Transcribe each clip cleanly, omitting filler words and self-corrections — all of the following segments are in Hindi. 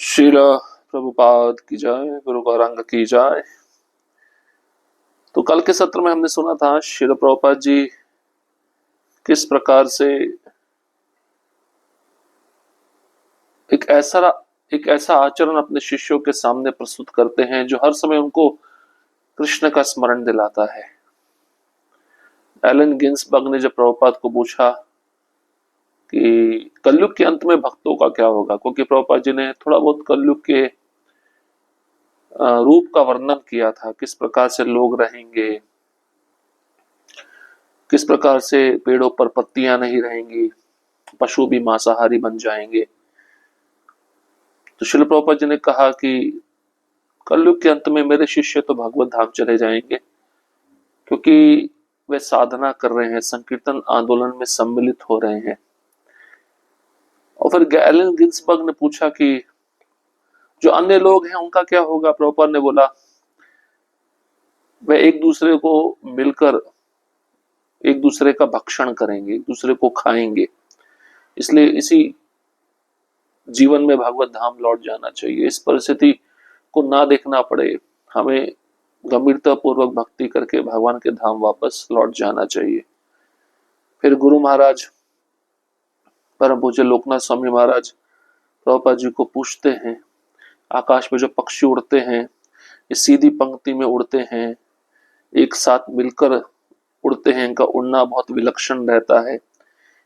श्रील प्रभुपाद की जय, गुरु गौरांग की जय। तो कल के सत्र में हमने सुना था श्रील प्रभुपाद जी किस प्रकार से एक ऐसा एक ऐसा आचरण अपने शिष्यों के सामने प्रस्तुत करते हैं जो हर समय उनको कृष्ण का स्मरण दिलाता है। एलन गिन्सबर्ग ने जब प्रभुपाद को पूछा कि कलयुग के अंत में भक्तों का क्या होगा, क्योंकि प्रभुपाद जी ने थोड़ा बहुत कलयुग के रूप का वर्णन किया था, किस प्रकार से लोग रहेंगे, किस प्रकार से पेड़ों पर पत्तियां नहीं रहेंगी, पशु भी मांसाहारी बन जाएंगे। तो श्रील प्रभुपाद जी ने कहा कि कलयुग के अंत में मेरे शिष्य तो भगवत धाम चले जाएंगे, क्योंकि वे साधना कर रहे हैं, संकीर्तन आंदोलन में सम्मिलित हो रहे हैं। और फिर एलन गिन्सबर्ग ने पूछा कि जो अन्य लोग हैं उनका क्या होगा। प्रभुपाद ने बोला वे एक दूसरे को मिलकर एक दूसरे का भक्षण करेंगे, एक दूसरे को खाएंगे। इसलिए इसी जीवन में भगवत धाम लौट जाना चाहिए। इस परिस्थिति को ना देखना पड़े, हमें गंभीरता पूर्वक भक्ति करके भगवान के धाम वापस लौट जाना चाहिए। फिर गुरु महाराज परम पूज्य लोकनाथ स्वामी महाराज प्रभुपाद जी को पूछते हैं, आकाश में जो पक्षी उड़ते हैं ये सीधी पंक्ति में उड़ते हैं, एक साथ मिलकर उड़ते हैं, इनका उड़ना बहुत विलक्षण रहता है,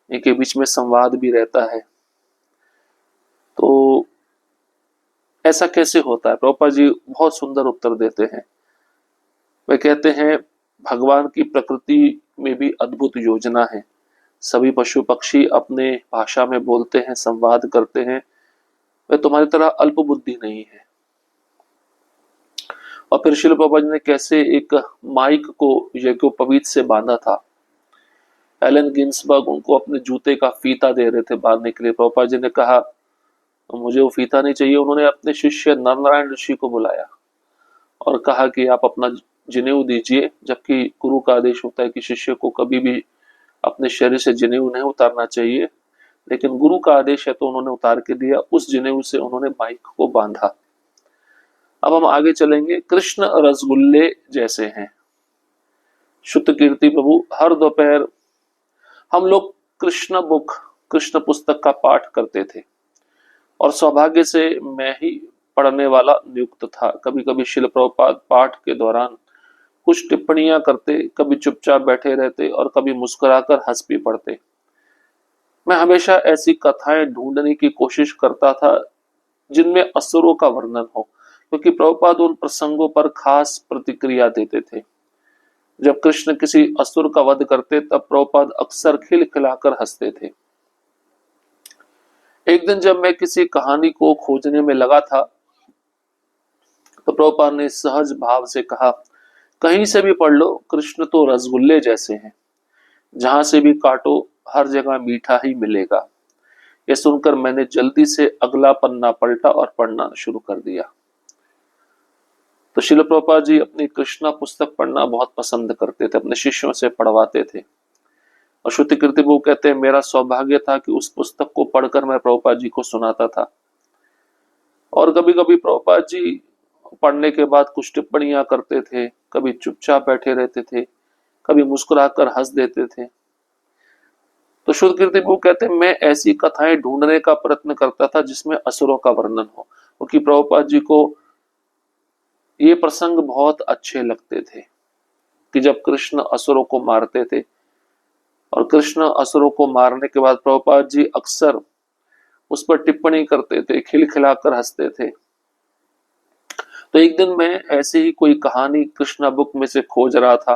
इनके बीच में संवाद भी रहता है, तो ऐसा कैसे होता है। प्रभुपाद जी बहुत सुंदर उत्तर देते हैं। वे कहते हैं भगवान की प्रकृति में भी अद्भुत योजना है। सभी पशु पक्षी अपने भाषा में बोलते हैं, संवाद करते हैं। वे तुम्हारी तरह अल्प बुद्धि नहीं है। और फिर श्रील प्रभुपाद जी ने कैसे एक माइक को यज्ञोपवीत से बांधा था। एलन गिन्सबर्ग उनको अपने जूते का फीता दे रहे थे बांधने के लिए। प्रभुपाद जी ने कहा मुझे वो फीता नहीं चाहिए। उन्होंने अपने शिष्य नरनारायण ऋषि को बुलाया और कहा कि आप अपना जनेऊ दीजिए, जबकि गुरु का आदेश होता है कि शिष्य को कभी भी अपने शरीर से जनेऊ नहीं उतारना चाहिए, लेकिन गुरु का आदेश है तो उन्होंने उतार के दिया। उस जनेऊ से उन्होंने माइक को बांधा। अब हम आगे चलेंगे। कृष्ण रसगुल्ले जैसे हैं। शुद्ध कीर्ति प्रभु हर दोपहर हम लोग कृष्ण पुस्तक का पाठ करते थे और सौभाग्य से मैं ही पढ़ने वाला नियुक्त था। कभी कभी श्रील प्रभुपाद पाठ के दौरान कुछ टिप्पणियां करते, कभी चुपचाप बैठे रहते और कभी मुस्कुराकर हंस भी पड़ते। मैं हमेशा ऐसी कथाएं ढूंढने की कोशिश करता था जिनमें असुरों का वर्णन हो, क्योंकि प्रभुपाद उन प्रसंगों पर खास प्रतिक्रिया देते थे। जब कृष्ण किसी असुर का वध करते तब प्रभुपाद अक्सर खिलखिलाकर हंसते थे। एक दिन जब मैं किसी कहानी को खोजने में लगा था तो प्रभुपाद ने सहज भाव से कहा, कहीं से भी पढ़ लो, कृष्ण तो रसगुल्ले जैसे हैं, जहां से भी काटो हर जगह मीठा ही मिलेगा। यह सुनकर मैंने जल्दी से अगला पन्ना पलटा और पढ़ना शुरू कर दिया। तो श्रील प्रभुपाद जी अपनी कृष्णा पुस्तक पढ़ना बहुत पसंद करते थे, अपने शिष्यों से पढ़वाते थे। और श्रुति कीर्ति वो कहते हैं मेरा सौभाग्य था कि उस पुस्तक को पढ़कर मैं प्रभुपाद जी को सुनाता था। और कभी कभी प्रभुपाद जी पढ़ने के बाद कुछ टिप्पणियां करते थे, कभी चुपचाप बैठे रहते थे, कभी मुस्कुराकर हंस देते थे। तो शुद्ध कीर्ति वो कहते हैं मैं ऐसी कथाएं ढूंढने का प्रयत्न करता था जिसमें असुरों का वर्णन हो, क्योंकि प्रभुपाद जी को ये प्रसंग बहुत अच्छे लगते थे कि जब कृष्ण असुरों को मारते थे और कृष्ण असुरों को मारने के बाद प्रभुपाद जी अक्सर उस पर टिप्पणी करते थे, खिलखिलाकर हंसते थे। तो एक दिन मैं ऐसे ही कोई कहानी कृष्णा बुक में से खोज रहा था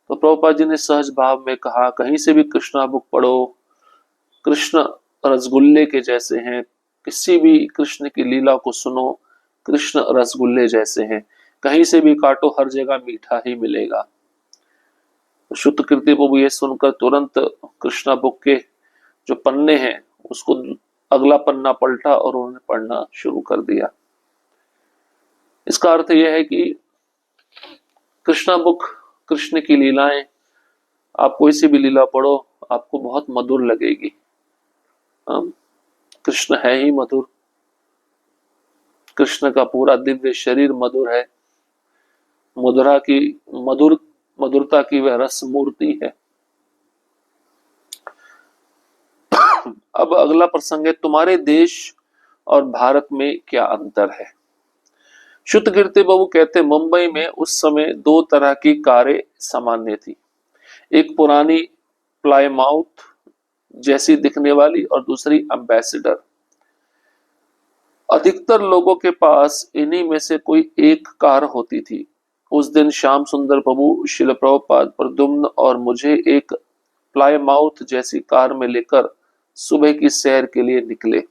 तो प्रभुपाद जी ने सहज भाव में कहा, कहीं से भी कृष्णा बुक पढ़ो, कृष्ण रसगुल्ले के जैसे हैं, किसी भी कृष्ण की लीला को सुनो, कृष्ण रसगुल्ले जैसे हैं, कहीं से भी काटो हर जगह मीठा ही मिलेगा। शुद्ध कीर्ति प्रभु ये सुनकर तुरंत कृष्णा बुक के जो पन्ने हैं उसको अगला पन्ना पलटा और उन्होंने पढ़ना शुरू कर दिया। इसका अर्थ यह है कि कृष्णा बुक, कृष्ण की लीलाएं, आप कोई सी भी लीला पढ़ो आपको बहुत मधुर लगेगी। कृष्ण है ही मधुर। कृष्ण का पूरा दिव्य शरीर मधुर है, मधुरा की मधुरता की वह रस मूर्ति है। अब अगला प्रसंग है, तुम्हारे देश और भारत में क्या अंतर है। शुद्ध कीर्ति बाबू कहते, मुंबई में उस समय दो तरह की कारें सामान्य थी, एक पुरानी प्लायमाउथ जैसी दिखने वाली और दूसरी एम्बेसडर। अधिकतर लोगों के पास इन्हीं में से कोई एक कार होती थी। उस दिन श्याम सुंदर प्रभु, शिल प्रभुपाद, प्रद्युम्न और मुझे एक प्लायमाउथ जैसी कार में लेकर सुबह की सैर के लिए निकले।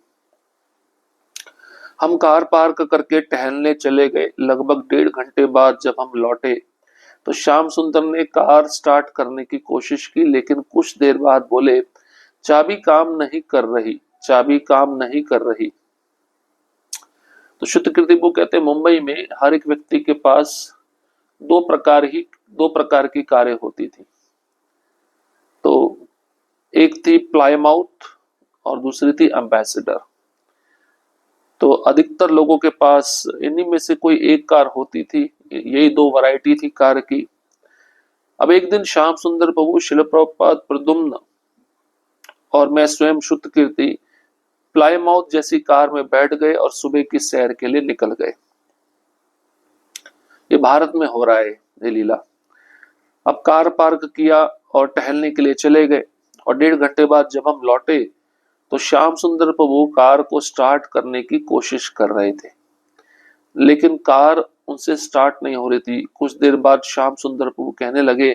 हम कार पार्क करके टहलने चले गए। लगभग 1.5 घंटे बाद जब हम लौटे तो श्याम सुंदर ने कार स्टार्ट करने की कोशिश की, लेकिन कुछ देर बाद बोले, चाबी काम नहीं कर रही, चाबी काम नहीं कर रही। तो शुद्ध कीर्ति वो कहते हैं, मुंबई में हर एक व्यक्ति के पास दो प्रकार की कारें होती थी। तो एक थी प्लायमाउथ और दूसरी थी एम्बेसडर। तो अधिकतर लोगों के पास इन्हीं में से कोई एक कार होती थी, यही दो वैरायटी थी कार की। अब एक दिन श्याम सुंदर प्रभु, शिल प्रभुपाद, प्रद्युम्न और मैं स्वयं शुद्ध कीर्ति प्लायमाउथ जैसी कार में बैठ गए और सुबह की सैर के लिए निकल गए। ये भारत में हो रहा है ये लीला। अब कार पार्क किया और टहलने के लिए चले गए, और 1.5 घंटे बाद जब हम लौटे तो श्याम सुंदर प्रभु कार को स्टार्ट करने की कोशिश कर रहे थे, लेकिन कार उनसे स्टार्ट नहीं हो रही थी। कुछ देर बाद श्याम सुंदर प्रभु कहने लगे,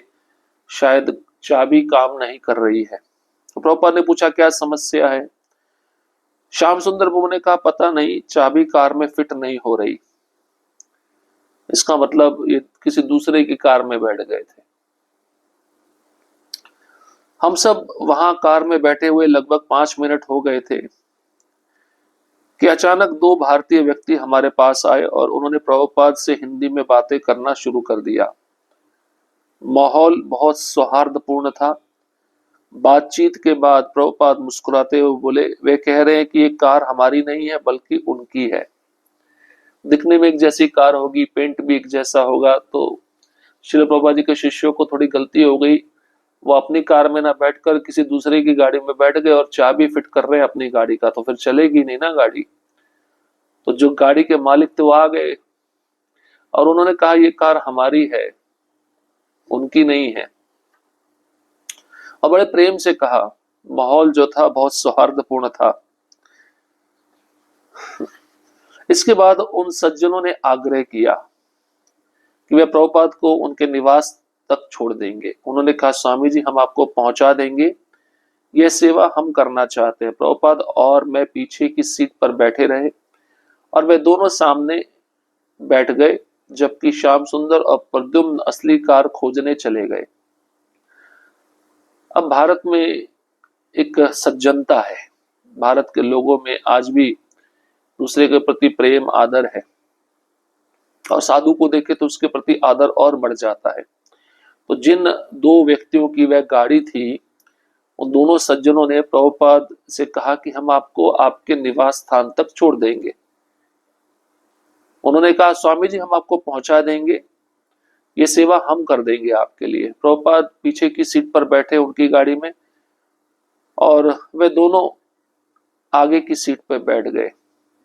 शायद चाबी काम नहीं कर रही है। तो प्रभुपाद ने पूछा, क्या समस्या है। श्याम सुंदर प्रभु ने कहा, पता नहीं, चाबी कार में फिट नहीं हो रही। इसका मतलब ये किसी दूसरे की कार में बैठ गए थे। हम सब वहां कार में बैठे हुए लगभग 5 मिनट हो गए थे कि अचानक दो भारतीय व्यक्ति हमारे पास आए और उन्होंने प्रभुपाद से हिंदी में बातें करना शुरू कर दिया। माहौल बहुत सौहार्दपूर्ण था। बातचीत के बाद प्रभुपाद मुस्कुराते हुए बोले, वे कह रहे हैं कि ये कार हमारी नहीं है बल्कि उनकी है। दिखने में एक जैसी कार होगी, पेंट भी एक जैसा होगा। तो श्रील प्रभुपाद जी के शिष्यों को थोड़ी गलती हो गई, वो अपनी कार में ना बैठकर किसी दूसरे की गाड़ी में बैठ गए और चाबी फिट कर रहे हैं अपनी गाड़ी का, तो फिर चलेगी नहीं ना गाड़ी। तो जो गाड़ी के मालिक थे वो आ गए और उन्होंने कहा, ये कार हमारी है, उनकी नहीं है, और बड़े प्रेम से कहा। माहौल जो था बहुत सौहार्दपूर्ण था। इसके बाद उन सज्जनों ने आग्रह किया कि वे प्रभुपाद को उनके निवास तक छोड़ देंगे। उन्होंने कहा, स्वामी जी, हम आपको पहुंचा देंगे, यह सेवा हम करना चाहते हैं। प्रभुपाद और मैं पीछे की सीट पर बैठे रहे और वे दोनों सामने बैठ गए, जबकि श्याम सुंदर और प्रद्युम्न असली कार खोजने चले गए। अब भारत में एक सज्जनता है, भारत के लोगों में आज भी दूसरे के प्रति प्रेम आदर है, और साधु को देखे तो उसके प्रति आदर और बढ़ जाता है। तो जिन दो व्यक्तियों की वह गाड़ी थी, उन दोनों सज्जनों ने प्रभुपाद से कहा कि हम आपको आपके निवास स्थान तक छोड़ देंगे। उन्होंने कहा, स्वामी जी, हम आपको पहुंचा देंगे, ये सेवा हम कर देंगे आपके लिए। प्रभुपाद पीछे की सीट पर बैठे उनकी गाड़ी में, और वे दोनों आगे की सीट पर बैठ गए,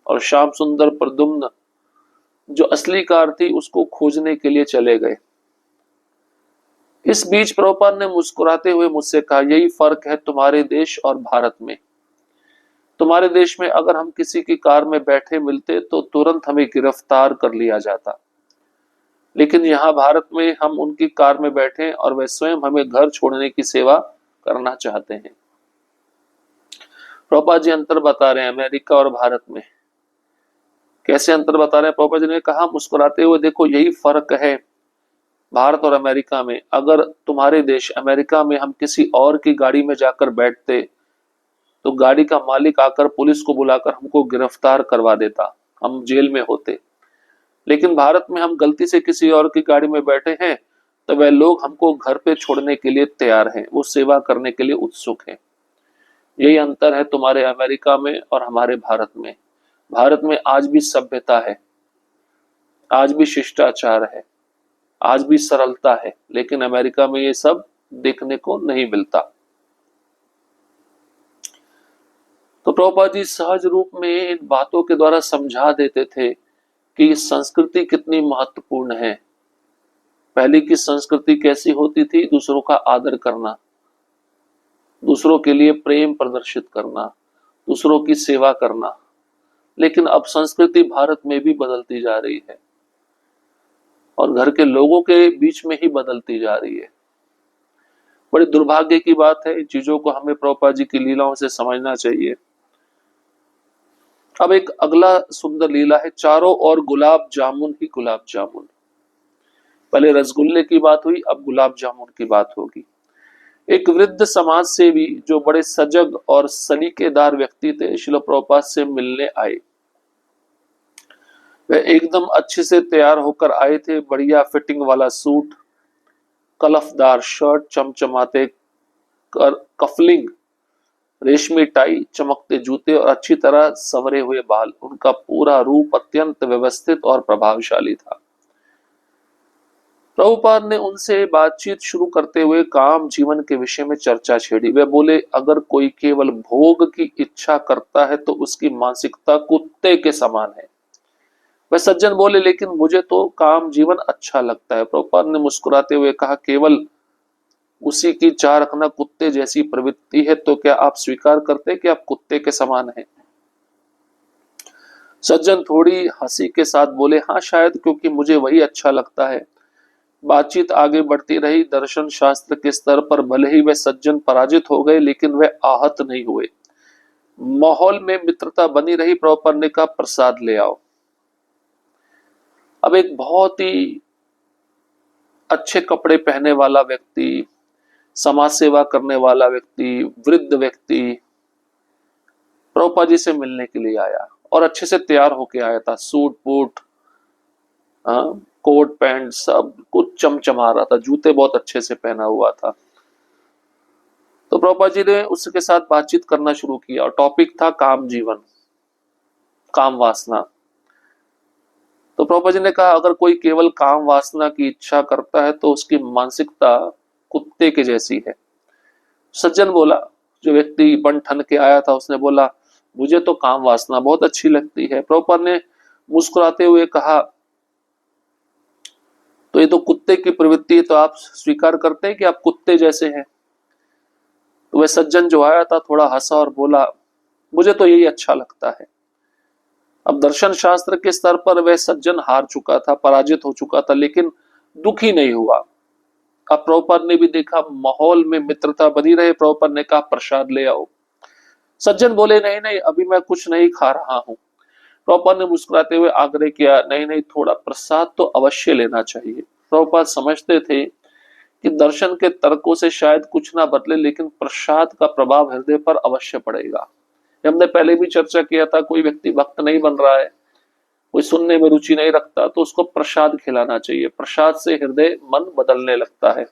और श्याम सुंदर, प्रद्युम्न जो असली कार थी उसको खोजने के लिए चले गए। इस बीच प्रभुपाद ने मुस्कुराते हुए मुझसे कहा, यही फर्क है तुम्हारे देश और भारत में। तुम्हारे देश में अगर हम किसी की कार में बैठे मिलते तो तुरंत हमें गिरफ्तार कर लिया जाता, लेकिन यहाँ भारत में हम उनकी कार में बैठे और वे स्वयं हमें घर छोड़ने की सेवा करना चाहते हैं। प्रभुपाद जी अंतर बता रहे हैं अमेरिका और भारत में। कैसे अंतर बता रहे हैं? प्रभुपाद जी ने कहा मुस्कुराते हुए, देखो यही फर्क है भारत और अमेरिका में। अगर तुम्हारे देश अमेरिका में हम किसी और की गाड़ी में जाकर बैठते तो गाड़ी का मालिक आकर पुलिस को बुलाकर हमको गिरफ्तार करवा देता, हम जेल में होते। लेकिन भारत में हम गलती से किसी और की गाड़ी में बैठे हैं तो वह लोग हमको घर पे छोड़ने के लिए तैयार हैं, वो सेवा करने के लिए उत्सुक हैं। यही अंतर है तुम्हारे अमेरिका में और हमारे भारत में। भारत में आज भी सभ्यता है, आज भी शिष्टाचार है, आज भी सरलता है, लेकिन अमेरिका में ये सब देखने को नहीं मिलता। तो प्रभुपाद जी सहज रूप में इन बातों के द्वारा समझा देते थे कि संस्कृति कितनी महत्वपूर्ण है। पहले की संस्कृति कैसी होती थी? दूसरों का आदर करना, दूसरों के लिए प्रेम प्रदर्शित करना, दूसरों की सेवा करना। लेकिन अब संस्कृति भारत में भी बदलती जा रही है और घर के लोगों के बीच में ही बदलती जा रही है। बड़े दुर्भाग्य की बात है। इन चीजों को हमें प्रभुपाद जी की लीलाओं से समझना चाहिए। अब एक अगला सुंदर लीला है, चारों ओर गुलाब जामुन ही गुलाब जामुन। पहले रसगुल्ले की बात हुई, अब गुलाब जामुन की बात होगी। एक वृद्ध समाज सेवी जो बड़े सजग और सलीकेदार व्यक्ति थे, श्रील प्रभुपाद से मिलने आए। वह एकदम अच्छे से तैयार होकर आए थे, बढ़िया फिटिंग वाला सूट, कलफदार शर्ट, चमचमाते कफलिंग, रेशमी टाई, चमकते जूते और अच्छी तरह संवरे हुए बाल। उनका पूरा रूप अत्यंत व्यवस्थित और प्रभावशाली था। प्रभुपाद ने उनसे बातचीत शुरू करते हुए काम जीवन के विषय में चर्चा छेड़ी। वे बोले, अगर कोई केवल भोग की इच्छा करता है तो उसकी मानसिकता कुत्ते के समान है। वह सज्जन बोले, लेकिन मुझे तो काम जीवन अच्छा लगता है। प्रभुपाद ने मुस्कुराते हुए कहा, केवल उसी की चाह रखना कुत्ते जैसी प्रवृत्ति है तो क्या आप स्वीकार करते कि आप कुत्ते के समान हैं? सज्जन थोड़ी हंसी के साथ बोले, हाँ शायद, क्योंकि मुझे वही अच्छा लगता है। बातचीत आगे बढ़ती रही। दर्शन शास्त्र के स्तर पर भले ही वे सज्जन पराजित हो गए, लेकिन वे आहत नहीं हुए। माहौल में मित्रता बनी रही। प्रभुपाद ने कहा, प्रसाद ले आओ। अब एक बहुत ही अच्छे कपड़े पहने वाला व्यक्ति, समाज सेवा करने वाला व्यक्ति, वृद्ध व्यक्ति प्रभुपाद जी से मिलने के लिए आया और अच्छे से तैयार होके आया था। सूट बूट, कोट पैंट सब कुछ चमचमा रहा था, जूते बहुत अच्छे से पहना हुआ था। तो प्रभुपाद जी ने उसके साथ बातचीत करना शुरू किया और टॉपिक था काम जीवन, काम वासना। तो प्रभुपाद जी ने कहा, अगर कोई केवल काम वासना की इच्छा करता है तो उसकी मानसिकता कुत्ते के जैसी है। सज्जन बोला, जो व्यक्ति बन ठन के आया था, उसने बोला, मुझे तो काम वासना बहुत अच्छी लगती है। प्रभुपाद ने मुस्कुराते हुए कहा, तो ये तो कुत्ते की प्रवृत्ति है, तो आप स्वीकार करते हैं कि आप कुत्ते जैसे हैं? तो वह सज्जन जो आया था थोड़ा हंसा और बोला, मुझे तो यही अच्छा लगता है। अब दर्शन शास्त्र के स्तर पर वह सज्जन हार चुका था, पराजित हो चुका था, लेकिन दुखी नहीं हुआ। अब प्रभुपाद ने भी देखा माहौल में मित्रता बनी रहे। प्रभुपाद ने कहा, प्रसाद ले आओ। सज्जन बोले, नहीं नहीं, अभी मैं कुछ नहीं खा रहा हूं। प्रभुपाद ने मुस्कुराते हुए आग्रह किया, नहीं नहीं, थोड़ा प्रसाद तो अवश्य लेना चाहिए। प्रभुपाद समझते थे कि दर्शन के तर्कों से शायद कुछ ना बदले, लेकिन प्रसाद का प्रभाव हृदय पर अवश्य पड़ेगा। हमने पहले भी चर्चा किया था, कोई व्यक्ति भक्त नहीं बन रहा है, कोई सुनने में रुचि नहीं रखता, तो उसको प्रसाद खिलाना चाहिए। प्रसाद से हृदय मन बदलने लगता है।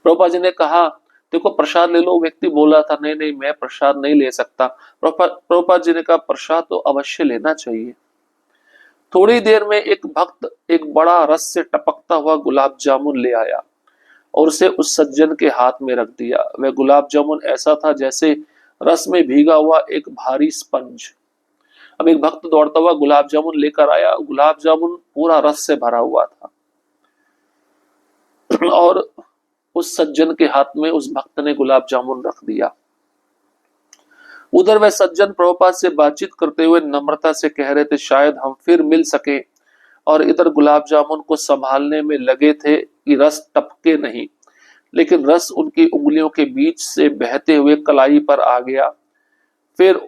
प्रभुपाद जी ने कहा, देखो प्रसाद ले लो। व्यक्ति बोला था, नहीं नहीं, मैं प्रसाद नहीं ले सकता। प्रभुपाद जी ने कहा, प्रसाद तो अवश्य लेना चाहिए। थोड़ी देर में एक भक्त एक बड़ा रस से टपकता हुआ गुलाब जामुन ले आया और उसे उस सज्जन के हाथ में रख दिया। वह गुलाब जामुन ऐसा था जैसे रस में भीगा हुआ एक भारी स्पंज। अब एक भक्त दौड़ता हुआ गुलाब जामुन लेकर आया। गुलाब जामुन पूरा रस से भरा हुआ था और उस सज्जन के हाथ में उस भक्त ने गुलाब जामुन रख दिया। उधर वह सज्जन प्रभुपाद से बातचीत करते हुए नम्रता से कह रहे थे, शायद हम फिर मिल सके, और इधर गुलाब जामुन को संभालने में लगे थे कि रस टपके नहीं, लेकिन रस उनकी उंगलियों के बीच से बहते हुए कलाई पर आ गया, फिर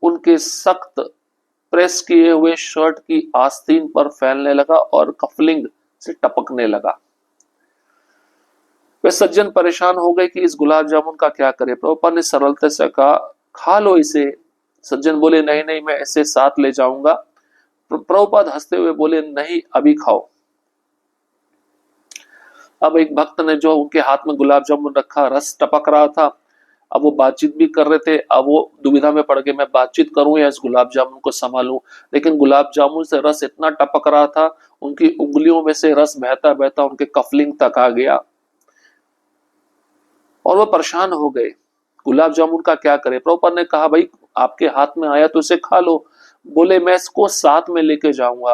उनके सख्त प्रेस किए हुए शर्ट की आस्तीन पर फैलने लगा और कफलिंग से टपकने लगा। वे सज्जन परेशान हो गए कि इस गुलाब जामुन का क्या करें। प्रभुपाद ने सरलता से कहा, खा लो इसे। सज्जन बोले, नहीं नहीं, मैं इसे साथ ले जाऊंगा। प्रभुपाद हंसते हुए बोले, नहीं, अभी खाओ। अब एक भक्त ने जो उनके हाथ में गुलाब जामुन रखा, रस टपक रहा था, अब वो बातचीत भी कर रहे थे, अब वो दुविधा में पड़ गए, मैं बातचीत करूं या इस गुलाब जामुन को संभालूं। लेकिन गुलाब जामुन से रस इतना टपक रहा था, उनकी उंगलियों में से रस बहता बहता उनके कफलिंग तक आ गया और वो परेशान हो गए। गुलाब जामुन का क्या करे? प्रभुपाद ने कहा, भाई आपके हाथ में आया तो इसे खा लो। बोले मैं इसको साथ में लेके जाऊंगा।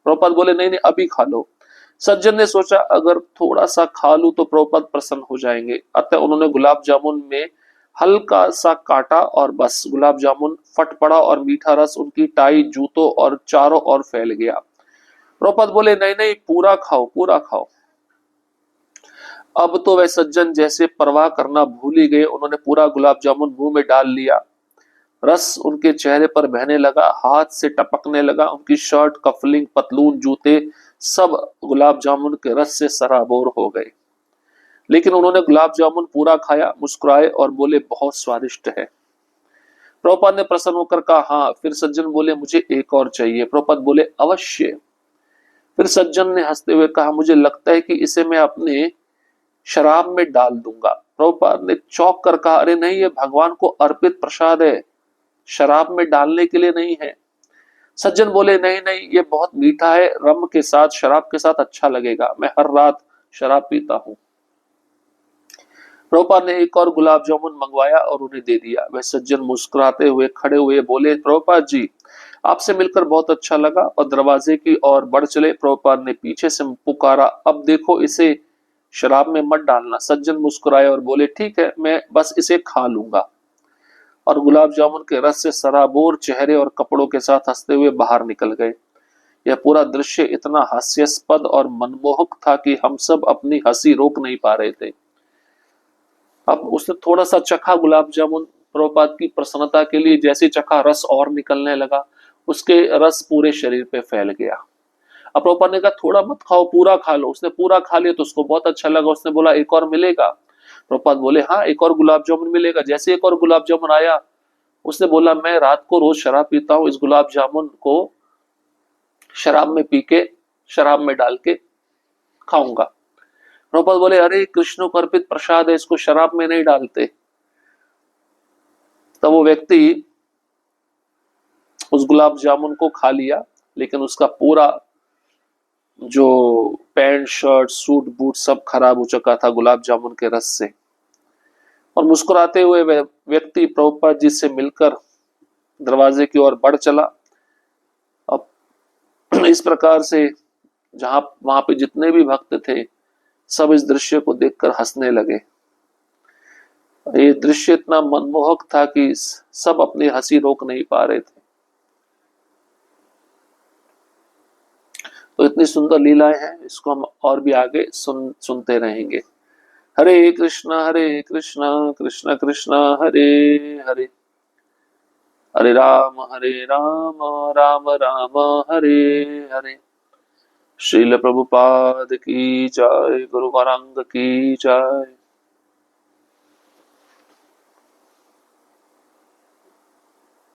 प्रभुपाद बोले नहीं नहीं, अभी खा लो। सज्जन ने सोचा अगर थोड़ा सा खा लूं तो प्रभुपाद प्रसन्न हो जाएंगे, अतः उन्होंने गुलाब जामुन में हल्का सा काटा और बस गुलाब जामुन फट पड़ा और मीठा रस उनकी टाई, जूतों और चारों ओर फैल गया। प्रभुपाद बोले नहीं नहीं, पूरा खाओ पूरा खाओ। अब तो वह सज्जन जैसे परवाह करना भूल ही गए, उन्होंने पूरा गुलाब जामुन मुंह में डाल लिया। रस उनके चेहरे पर बहने लगा, हाथ से टपकने लगा, उनकी शर्ट, कफलिंग, पतलून, जूते सब गुलाब जामुन के रस से सराबोर हो गए। लेकिन उन्होंने गुलाब जामुन पूरा खाया, मुस्कुराए और बोले बहुत स्वादिष्ट है। प्रभुपाद ने प्रसन्न होकर कहा हाँ। फिर सज्जन बोले मुझे एक और चाहिए। प्रभुपाद बोले अवश्य। फिर सज्जन ने हंसते हुए कहा मुझे लगता है कि इसे मैं अपने शराब में डाल दूंगा। प्रभुपाद ने चौंक कर कहा अरे नहीं, ये भगवान को अर्पित प्रसाद है, शराब में डालने के लिए नहीं है। सज्जन बोले नहीं नहीं, ये बहुत मीठा है, रम के साथ, शराब के साथ अच्छा लगेगा, मैं हर रात शराब पीता हूँ। प्रभुपाद ने एक और गुलाब जामुन मंगवाया और उन्हें दे दिया। वह सज्जन मुस्कुराते हुए खड़े हुए बोले प्रभुपाद जी, आपसे मिलकर बहुत अच्छा लगा, और दरवाजे की ओर बढ़ चले। प्रभुपाद ने पीछे से पुकारा अब देखो, इसे शराब में मत डालना। सज्जन मुस्कुराए और बोले ठीक है, मैं बस इसे खा लूंगा, और गुलाब जामुन के रस से सराबोर चेहरे और कपड़ों के साथ हंसते हुए बाहर निकल गए। यह पूरा दृश्य इतना हास्यास्पद और मनमोहक था कि हम सब अपनी हंसी रोक नहीं पा रहे थे। अब उसने थोड़ा सा चखा गुलाब जामुन, प्रभुपाद की प्रसन्नता के लिए जैसे चखा रस और निकलने लगा, उसके रस पूरे शरीर पे फैल गया। अब प्रभुपाद ने कहा थोड़ा मत खाओ, पूरा खा लो। उसने पूरा खा लिया तो उसको बहुत अच्छा लगा। उसने बोला एक और मिलेगा? प्रभुपाद बोले हाँ, एक और गुलाब जामुन मिलेगा। जैसे एक और गुलाब जामुन आया, उसने बोला मैं रात को रोज शराब पीता हूँ, इस गुलाब जामुन को शराब में पी के, शराब में डाल के खाऊंगा। प्रभुपाद बोले अरे कृष्ण को अर्पित प्रसाद है, इसको शराब में नहीं डालते। तब वो व्यक्ति उस गुलाब जामुन को खा लिया, लेकिन उसका पूरा जो पैंट, शर्ट, सूट बूट सब खराब हो चुका था गुलाब जामुन के रस से। और मुस्कुराते हुए वह व्यक्ति प्रभुपाद जी से मिलकर दरवाजे की ओर बढ़ चला। अब इस प्रकार से जहां वहां पे जितने भी भक्त थे, सब इस दृश्य को देखकर हंसने लगे। ये दृश्य इतना मनमोहक था कि सब अपनी हंसी रोक नहीं पा रहे थे। तो इतनी सुंदर लीलाएं हैं, इसको हम और भी आगे सुनते रहेंगे। हरे कृष्णा कृष्ण कृष्ण हरे हरे, हरे राम राम राम हरे हरे। श्रील प्रभुपाद की जय, गुरु गौरांग की जय।